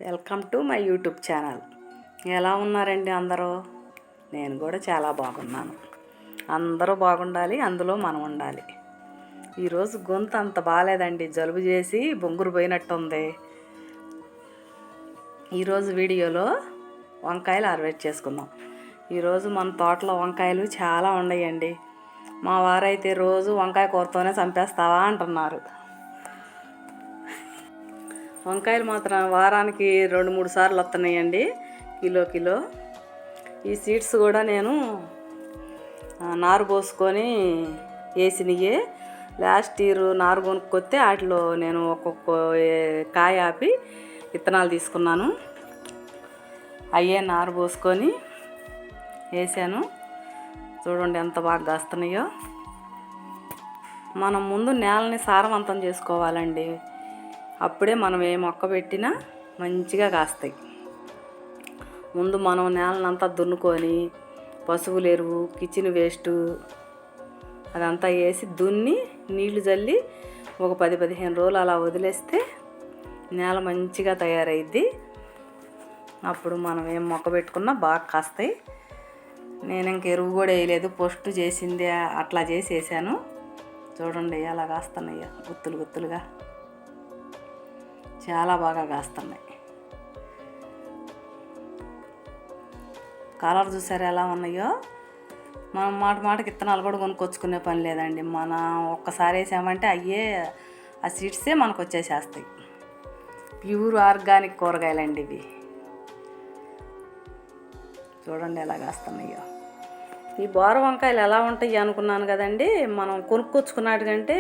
Welcome to my YouTube channel. ఎలా ఉన్నారండి అందరూ? నేను కూడా చాలా బాగున్నాను. అందరూ బాగుండాలి, అందులో మనం ఉండాలి. ఈరోజు గొంతు అంత బాగాలేదండి, జలుబు చేసి బొంగురు పోయినట్టుంది. ఈరోజు వీడియోలో వంకాయలు హార్వెస్ట్ చేసుకుందాం. ఈరోజు మన తోటలో వంకాయలు చాలా ఉన్నాయండి. మా వారైతే రోజు వంకాయ కూరతోనే చంపేస్తావా అంటున్నారు. వంకాయలు మాత్రం వారానికి 2-3 సార్లు వస్తున్నాయండి, కిలో. ఈ సీడ్స్ కూడా నేను నారు పోసుకొని వేసినయే. లాస్ట్ ఇయర్ నారు కొనుక్కొస్తే వాటిలో నేను ఒక్కొక్క కాయ ఆపి విత్తనాలు తీసుకున్నాను. అయ్యే నారు పోసుకొని వేసాను. చూడండి ఎంత బాగా కాస్తున్నాయో. మనం ముందు నేలని సారవంతం చేసుకోవాలండి, అప్పుడే మనం ఏ మొక్క పెట్టినా మంచిగా కాస్తాయి. ముందు మనం నేలనంతా దున్నుకొని పశువుల ఎరువు, కిచెన్ వేస్ట్ అదంతా వేసి దున్ని నీళ్లు చల్లి ఒక 10-15 రోజులు అలా వదిలేస్తే నేల మంచిగా తయారైద్ది. అప్పుడు మనం ఏం మొక్క పెట్టుకున్నా బాగా కాస్తాయి. నేను ఇంక ఎరువు కూడా వేయలేదు, పోస్ట్ చేసింది అట్లా చేసి వేసాను. చూడండి ఎలా కాస్తున్నాయో, గుత్తులుగా చాలా బాగా కాస్తున్నాయి. కలర్ చూసారు ఎలా ఉన్నాయో. మనం మాటకి విత్తనాలు కూడా కొనుక్కొచ్చుకునే పని లేదండి. మనం ఒక్కసారి వేసామంటే అయ్యే ఆ సీడ్సే మనకు వచ్చేసేస్తాయి. ప్యూర్ ఆర్గానిక్ కూరగాయలండి ఇవి. చూడండి ఎలా కాస్తున్నాయో. ఈ బోర వంకాయలు ఎలా ఉంటాయి అనుకున్నాను కదండి. మనం కొనుక్కొచ్చుకున్నాడు కంటే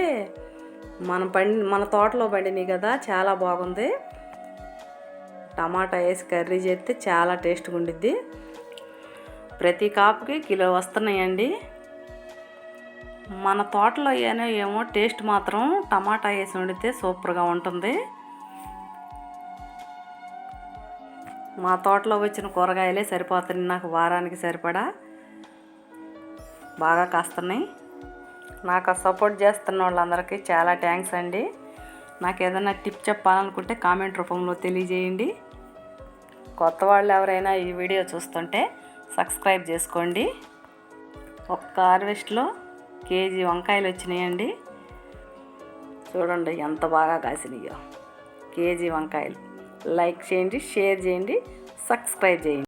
మన తోటలో పండినాయి కదా, చాలా బాగుంది. టమాటా వేసి కర్రీ చేస్తే చాలా టేస్ట్గా ఉండిద్ది. ప్రతి కాపుకి కిలో వస్తున్నాయండి. మన తోటలో ఏమో టేస్ట్ మాత్రం టమాటా వేసి వండితే సూపర్గా ఉంటుంది. మా తోటలో వచ్చిన కూరగాయలే సరిపోతున్నాయి నాకు, వారానికి సరిపడా బాగా కాస్తున్నాయి. నాకు సపోర్ట్ చేస్తున్న వాళ్ళందరికీ చాలా థ్యాంక్స్ అండి. నాకు ఏదైనా టిప్ చెప్పాలనుకుంటే కామెంట్ రూపంలో తెలియజేయండి. కొత్త వాళ్ళు ఎవరైనా ఈ వీడియో చూస్తుంటే సబ్స్క్రైబ్ చేసుకోండి. ఒక్క హార్వెస్ట్లో కేజీ వంకాయలు వచ్చినాయండి. చూడండి ఎంత బాగా కాసినాయో కేజీ వంకాయలు. లైక్ చేయండి, షేర్ చేయండి, సబ్స్క్రైబ్ చేయండి.